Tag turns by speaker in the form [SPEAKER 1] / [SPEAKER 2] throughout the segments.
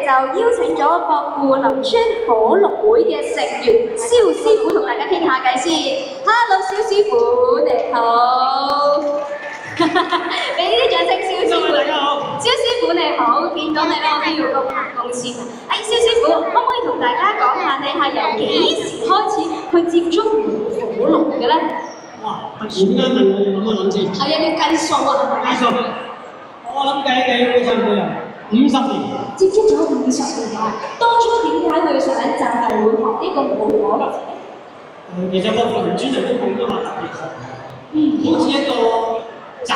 [SPEAKER 1] 就邀請咗薄扶林村火龍會嘅成員蕭師傅同大家傾下偈先。Hello， 蕭師傅你好，俾啲掌聲蕭師傅。
[SPEAKER 2] 大家好，
[SPEAKER 1] 蕭師傅你好，見到你咧我都要恭喜恭喜。蕭師傅，可唔可以同大家講下你係由幾時開始去接觸火龍嘅咧？
[SPEAKER 2] 哇！突然間問我要諗一諗先。
[SPEAKER 1] 係啊，要計數啊，係咪？
[SPEAKER 2] 計數，我諗計差唔多有50年。
[SPEAKER 1] 接觸咗50年啦，當初點解佢想就係會學呢個舞火龍？
[SPEAKER 2] 其實我個專長都冇乜話特別學，好似一個習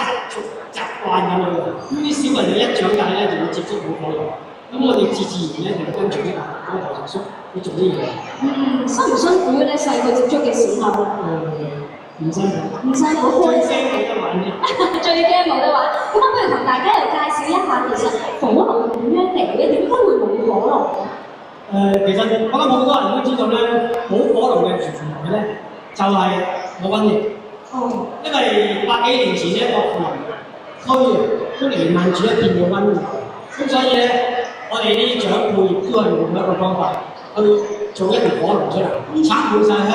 [SPEAKER 2] 慣咁樣。咁啲小朋友一長大咧就會接觸舞火龍，咁我哋自然咧就跟住啲大哥大叔去做呢樣嘢。
[SPEAKER 1] 辛唔辛苦咧？細個接觸嘅時候，
[SPEAKER 2] 唔辛苦。
[SPEAKER 1] 唔辛苦，
[SPEAKER 2] 最驚冇得玩啫。
[SPEAKER 1] 最驚冇得玩。咁不如同大家又介紹一下，其實火龍係點樣嚟嘅？點解會舞火龍？
[SPEAKER 2] 其實我諗好多人都知道咧，舞火龍嘅原來咧就係冇瘟疫。因為100幾年前咧，薄扶林區都瀰漫住一片嘅瘟疫，咁所以咧，我哋啲長輩亦都係用一個方法去做一條火龍出嚟，插滿晒香，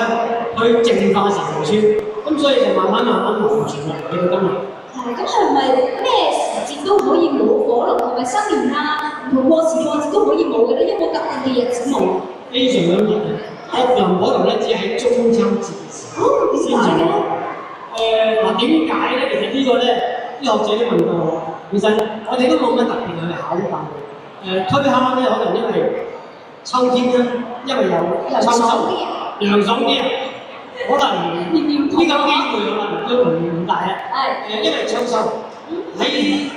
[SPEAKER 2] 去淨化成條村，咁所以就慢慢流傳落嚟到今日。
[SPEAKER 1] 咁係咪咩時節都可以舞火龍？係咪新年啊，唔同過時過節都可以舞嘅咧？有冇特定嘅日子舞？
[SPEAKER 2] 非常咁熱嘅，薄扶林火龍咧只喺中秋節先至舞。點解咧？其實呢個咧，啲學者都問過我。其實我哋都冇乜特別去考慮。推敲咧，可能因為秋天咧，因為有秋收，涼爽啲啊，可能呢個機會可能都唔大啊。因為秋收喺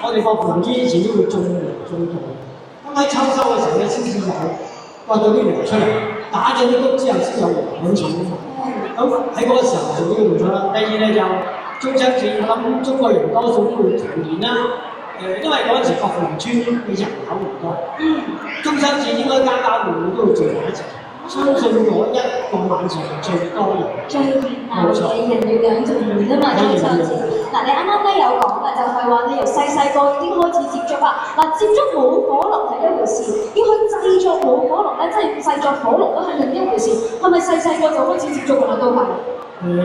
[SPEAKER 2] 我哋薄扶林村以前都會種糧種稻，咁喺秋收嘅時候咧，先至有挖到啲糧出嚟，打咗啲谷之後先有糧種啊嘛。咁喺嗰個時候就已經用咗啦。第二咧就中秋節，我諗中國人多數都會團年啦。因為嗰陣時薄扶林村嘅人口唔多，中秋節應該家家戶戶都會聚埋一齊。相信嗰一個晚上最多人。
[SPEAKER 1] 最熱鬧嘅人月兩團圓啊嘛，中秋節。嗱，你啱啱咧有講嘅就係話你由細個已經開始接觸啦。嗱，接觸舞火龍係一回事，要去製作舞火龍咧，即係製作火龍都係另一回事。係咪細個就開始接觸㗎啦？都係。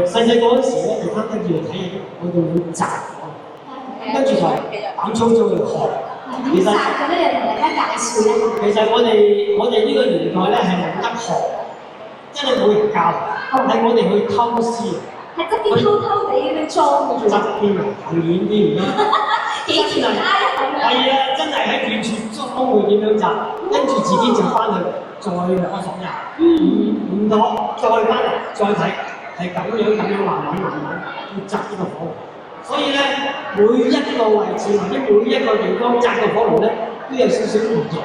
[SPEAKER 2] 細個嗰陣時咧，就翻跟住睇我哋會摘火，跟住就膽粗粗去學。
[SPEAKER 1] 點摘嘅咧？又同大家介紹一下。
[SPEAKER 2] 其實我哋呢個年代咧係冇得學，真係冇人教，係我哋去偷師。
[SPEAKER 1] 係側邊偷偷地嗰啲裝嘅。
[SPEAKER 2] 側邊啊，遠啲而家。
[SPEAKER 1] 幾條街咁樣。
[SPEAKER 2] 係啊，真係喺遠處裝會點樣摘，跟住自己就翻去再學唔妥，再翻嚟再睇，係咁樣慢慢去摘呢個火龍。所以咧，每一個位置或者每一個地方摘個火龍咧，都有少少唔同。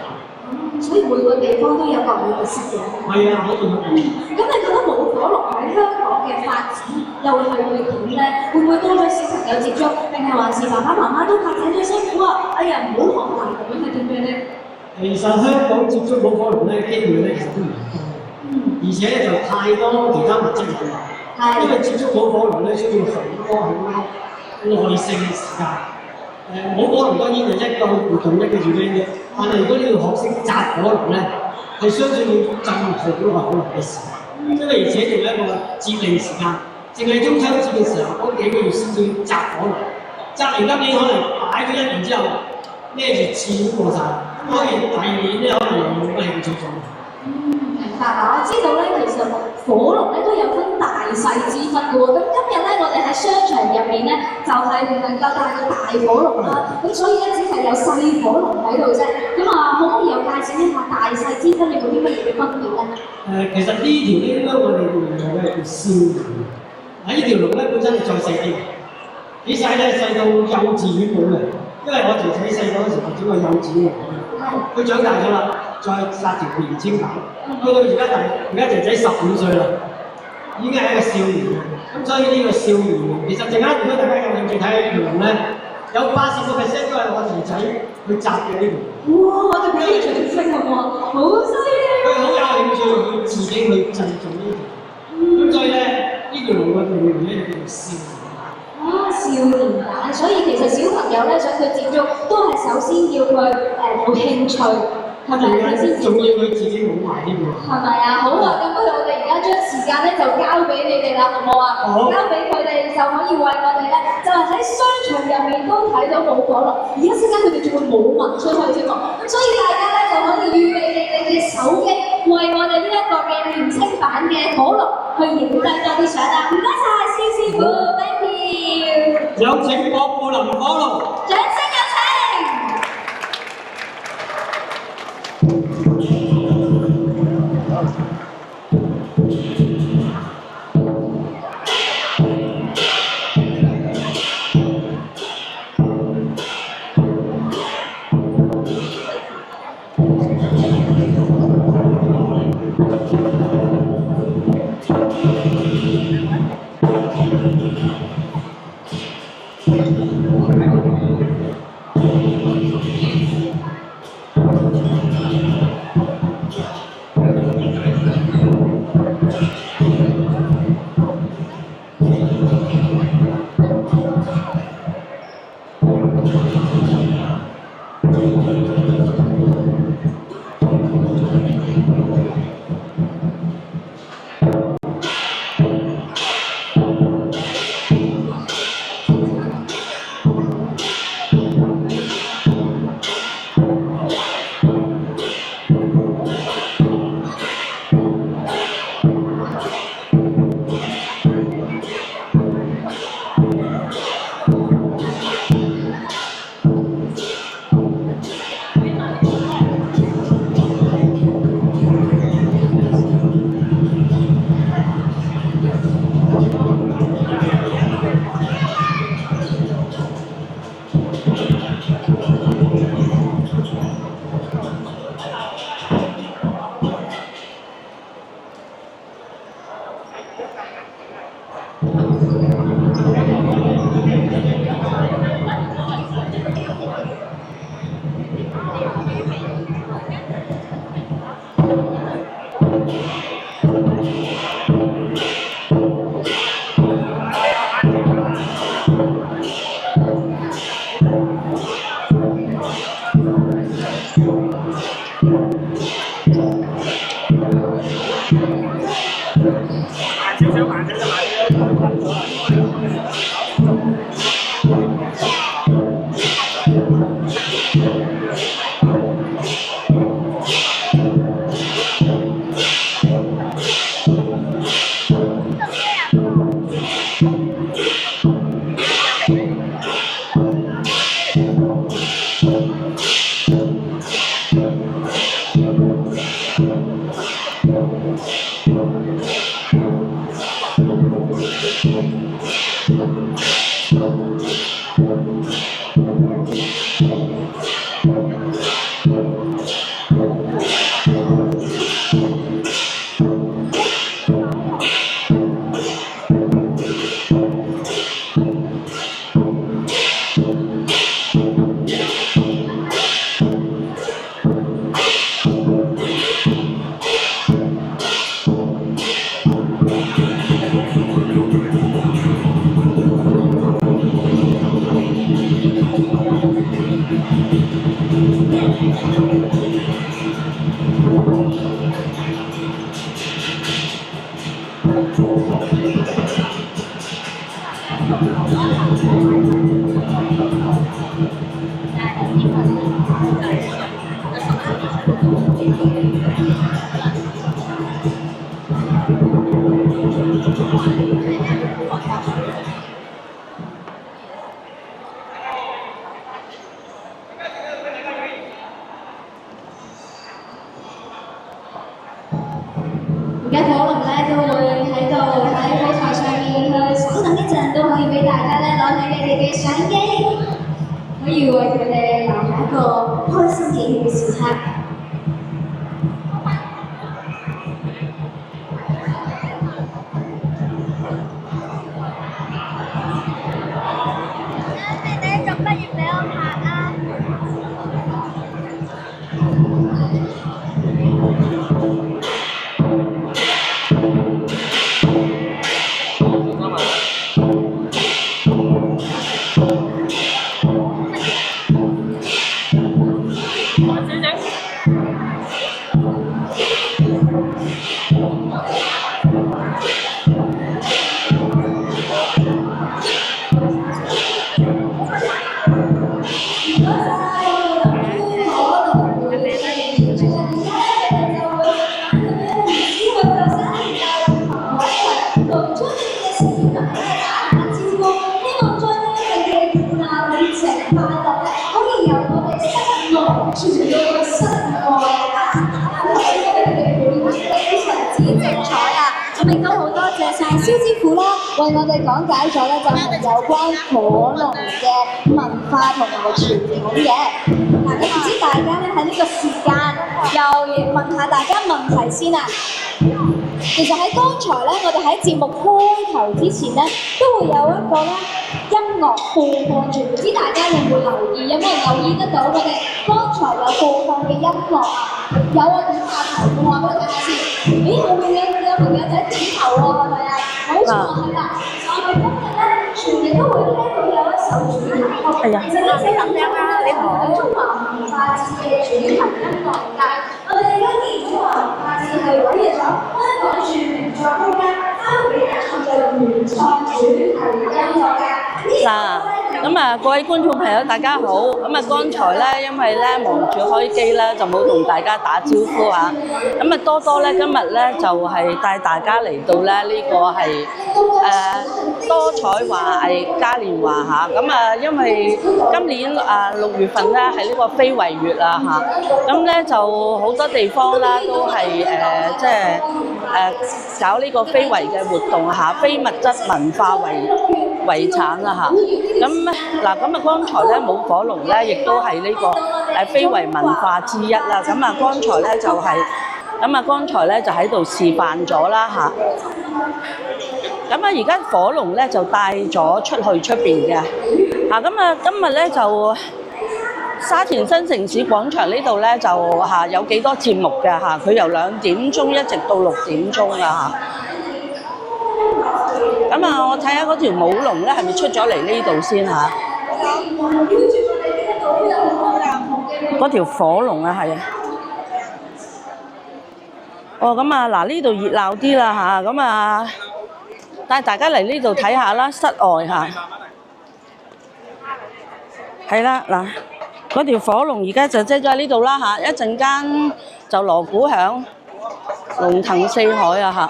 [SPEAKER 1] 所以每個地方都有各自嘅識嘅。
[SPEAKER 2] 係啊，好重要。
[SPEAKER 1] 咁你覺得舞火龍喺香港嘅發展又係會點咧？會唔會多咗小朋友接觸，定係還是爸爸媽媽都怕仔女辛苦啊？哎呀，唔好學啦，咁樣係點樣咧？
[SPEAKER 2] 其實香港接觸舞火龍咧機會咧其實都唔多，而且咧就太多其他物質引誘，因為接觸舞火龍咧需要好多耐性嘅時間。舞火龍當然係一個活動一個月嘅，但係如果你要學識摘火龍咧，係相信要浸好耐嘅時間，因為而且仲有一個節令時間，淨係中秋節嘅時候嗰幾個月先至摘火龍，摘完今年可能擺咗1年之後，咩月次都過晒，咁可以第2年咧可能又冇乜興趣做。
[SPEAKER 1] 明白啦，我知道咧，其實火龍咧都有分大細之分嘅喎。咁今日咧，我哋喺商場入面咧，就係唔能夠帶個大火龍啦。咁所以咧，只係有細火龍喺度啫。咁啊，可唔可以又介紹一下大細之分有冇啲乜嘢嘅分別咧？
[SPEAKER 2] 其實呢條咧應該我哋用做嘅叫少龍。呢條龍咧本身係再細啲，幾細咧？細到幼稚園冇嘅。因為我條仔細個嗰時候整個幼稚園嚟，佢長大咗啦，再殺條年青版，去到而家仔仔15歲啦，已經係一個少年啦。咁所以呢個少年，其實陣間如果大家有興趣睇龍咧，有80%都係我條仔去摘嘅呢條。
[SPEAKER 1] 哇！我哋俾啲掌聲喎，好犀利！
[SPEAKER 2] 佢好有興趣，佢自己去製造呢條。咁所以咧，呢條龍嘅命名咧就叫做少年。
[SPEAKER 1] 少年版，所以其實小朋友咧想佢接觸，都係首先要佢有興趣，係咪佢先至？
[SPEAKER 2] 仲要佢自己冇埋添喎。
[SPEAKER 1] 係咪啊？好啊，咁不如我哋而家將時間咧就交俾你哋啦，好唔好啊？
[SPEAKER 2] 好。
[SPEAKER 1] 交俾佢哋就可以為我哋咧，就係喺商場入面都睇到冇火龍，而家陣間佢哋仲會舞文出去添喎。咁所以大家咧就可以預備你哋嘅手機，為我哋呢一個嘅年青版嘅火龍去影低多啲相啊！唔該晒，蕭師傅 ，thank you。
[SPEAKER 2] 有請博布林火龍。
[SPEAKER 1] 掌聲有請。而家火龍咧都會喺度喺舞台上面去稍等一陣，都可以俾大家咧攞起你哋嘅相機，可以為佢哋留下一個開心嘅時刻。
[SPEAKER 3] 你做乜要俾我拍啊？
[SPEAKER 1] 為我哋講解咗咧，就係有關火龍嘅文化同埋傳統嘅。嗱，咁唔知大家咧喺呢個時間，又問下大家問題先啊！其實喺剛才咧，我哋喺節目開頭之前咧，都會有一個咧音樂播放住，唔知大家有冇留意？有冇人留意得到我哋剛才有播放嘅音樂啊？有啊，點下頭嘅話俾大家先。咦，後面有朋友仔點頭喎，係咪啊？冇錯，係啦。我哋今日咧，全日都會聽到有一首主題曲。係啊。其實呢首咁樣啦，你好。中華文化節嘅主題音樂界，我哋今年中華文化節係委任咗香港著名作曲家周偉達創作原創主題音樂嘅。
[SPEAKER 4] 嗱，咁啊，各位觀眾朋友大家好。咁啊，剛才咧，因為咧忙住開機咧，就冇同大家打招呼啊。咁啊，多多咧今日咧就係帶大家嚟到咧呢個係多彩華藝嘉年華嚇。咁啊，因為今年6月份咧係呢個非遺月啊嚇。咁咧就好多地方啦都係即係搞呢個非遺嘅活動嚇，非物質文化遺產啦嚇。咁嗱，咁啊剛才咧舞火龍咧，亦都係呢個非遺文化之一啦。咁啊剛才咧就係剛才咧就喺度示範咗啦嚇。咁啊而家火龍咧就帶咗出去出邊嘅嚇。咁啊今日咧就沙田新城市廣場呢度咧就有幾多節目嘅嚇。佢由2點鐘一直到6點鐘啊嚇。咁啊，我睇下嗰條舞龍咧，係咪出咗嚟呢度先嚇？嗰條火龍啊，係啊。哦，咁啊，嗱呢度熱鬧啲啦嚇，咁啊，帶大家嚟呢度睇下啦，室外嚇。係啦，嗱，嗰條火龍而家就擠咗喺呢度啦嚇，一陣間就鑼鼓響，龍騰四海啊嚇。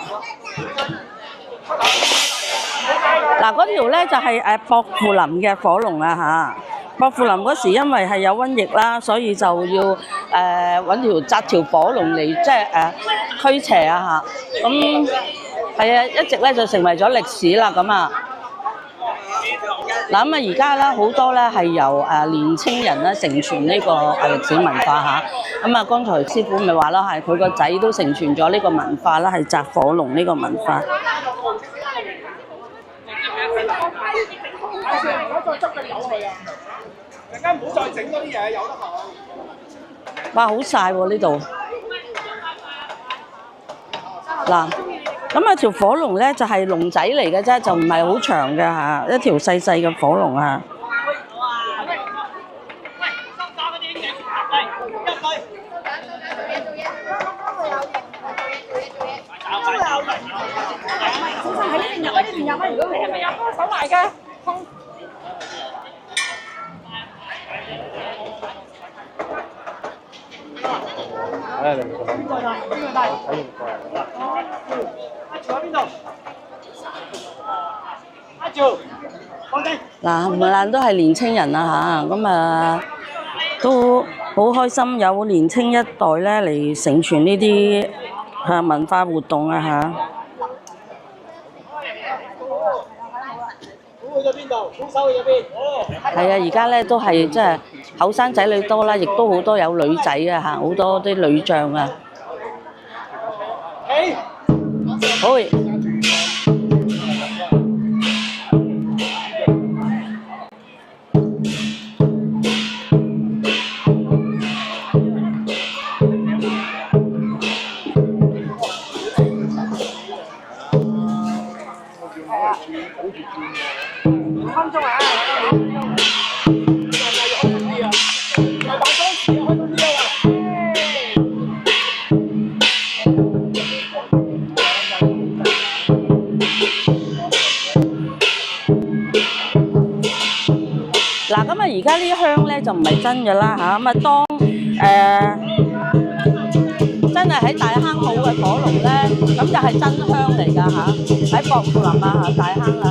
[SPEAKER 4] 嗱，嗰條咧就係博富林嘅火龍啊嚇。博富林嗰時因為係有瘟疫啦，所以就要紮條火龍嚟即係驅邪啊嚇。咁係啊，一直咧就成為咗歷史啦咁啊。嗱咁啊，而家咧好多咧係由年青人咧承傳呢個歷史文化嚇。咁啊，剛才師傅咪話啦，係佢個仔都承傳咗呢個文化啦，係紮火龍呢個文化。
[SPEAKER 5] 嗰個執嘅有去啊！陣間唔好再整嗰啲嘢，有得行。
[SPEAKER 4] 哇！好曬喎呢度。嗱，咁啊條火龍咧就係龍仔嚟嘅啫，就唔係好長嘅嚇，一條細細嘅火龍啊。
[SPEAKER 5] 手埋嘅。
[SPEAKER 4] 嗱，冚唪唥都係年青人啊嚇，咁啊都好開心，有年青一代咧嚟承傳呢啲文化活動啊嚇。
[SPEAKER 5] 去咗邊度？鼓手去咗邊？
[SPEAKER 4] 係啊，而家咧都係即係後生仔女多啦，亦都好多有女仔啊嚇，好多啲女將啊。好。嗱，咁啊，而家呢香咧就唔係真嘅啦嚇，咁啊當真係喺大坑好嘅火龍咧，咁就係真香嚟㗎嚇，喺博富林啊大坑啊。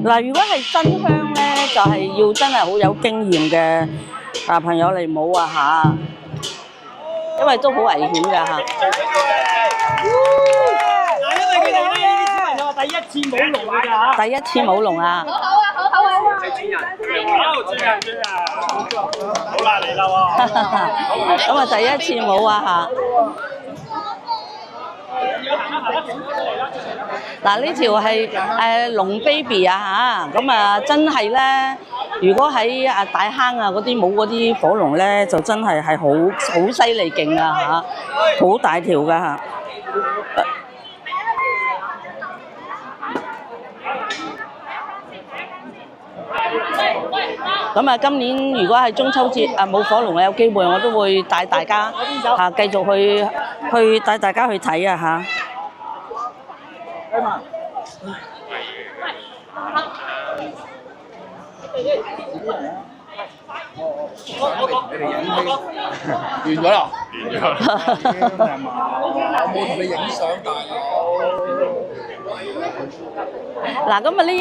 [SPEAKER 4] 嗱，如果係真香咧，就係要真係好有經驗嘅朋友嚟舞啊嚇，因為都好危險㗎嚇。
[SPEAKER 2] 嗱，因為佢哋咧呢啲小朋友話第一次舞龍㗎嚇。
[SPEAKER 4] 第一次舞龍啊！
[SPEAKER 3] 好啊，好啊，
[SPEAKER 5] 好，主人，好啦，嚟啦喎！
[SPEAKER 4] 咁啊，第一次舞啊嚇！嗱，呢條係龍 baby 啊嚇，咁啊真係咧，如果喺大坑啊嗰啲舞嗰啲火龍咧，就真係好犀利勁啊嚇，好大條噶嚇。咁啊，今年如果係中秋節舞火龍，有機會我都會帶大家繼續去帶大家去睇啊嚇。
[SPEAKER 5] 完咗啦，完咗啦。我冇同你影相，大佬。
[SPEAKER 4] 嗱，咁啊呢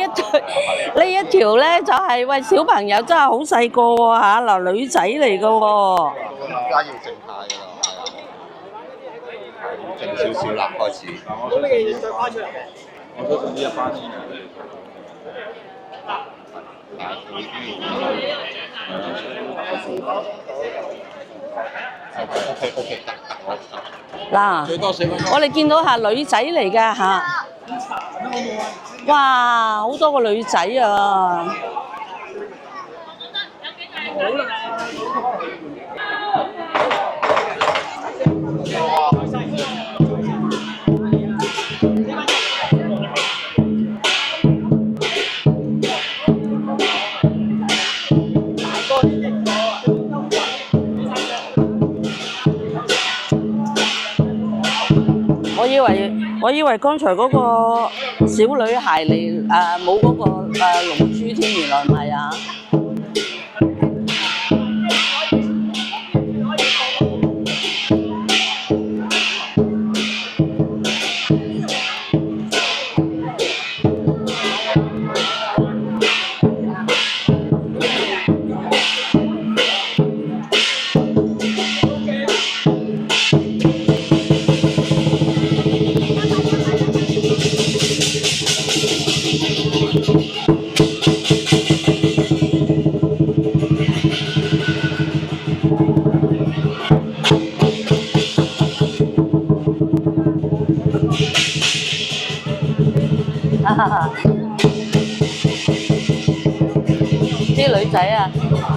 [SPEAKER 4] 一條咧就係喂小朋友真係好細個喎嚇，嗱女仔嚟㗎喎。
[SPEAKER 6] 而家要靜態㗎啦，靜少少啦，開始。
[SPEAKER 2] 咁你再翻出嚟。
[SPEAKER 6] 我都想呢一班先。OK，
[SPEAKER 4] 嗱，
[SPEAKER 6] 最多4分鐘。
[SPEAKER 4] 我哋見到下女仔嚟㗎嚇，哇，好多個女仔啊！我以為剛才嗰個小女孩嚟冇嗰個龍珠添，原來唔係啊！啲女仔啊，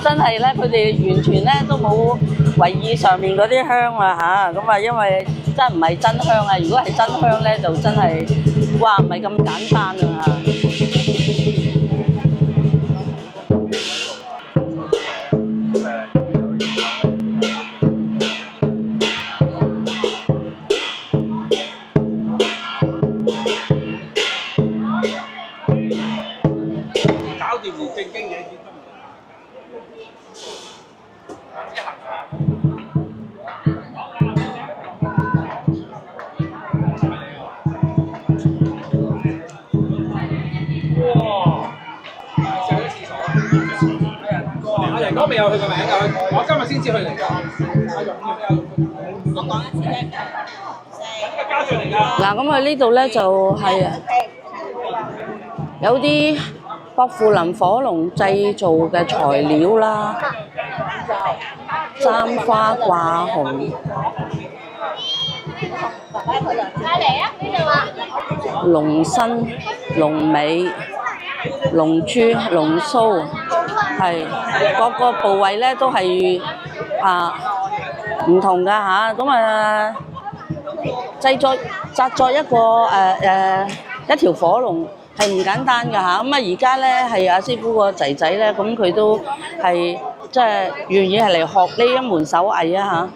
[SPEAKER 4] 真係咧，佢哋完全咧都冇為意上面嗰啲香啊嚇，咁啊，因為真唔係真香啊！如果係真香咧，就真係哇唔係咁簡單啊嚇。
[SPEAKER 5] 搞掂件正經嘢先得。阿仁哥未有去過名㗎，我今日先至去嚟㗎。我講一次啫。家長嚟㗎。
[SPEAKER 4] 嗱，咁啊呢度咧就係有啲薄扶林火龍製造嘅材料啦，簪花掛紅、龍身、龍尾、龍珠、龍鬚，係各個部位咧都係唔同㗎嚇，咁啊製作一個一條火龍係唔簡單㗎嚇，咁啊而家咧係阿師傅個仔仔咧，咁佢都係即係願意係嚟學呢一門手藝啊嚇。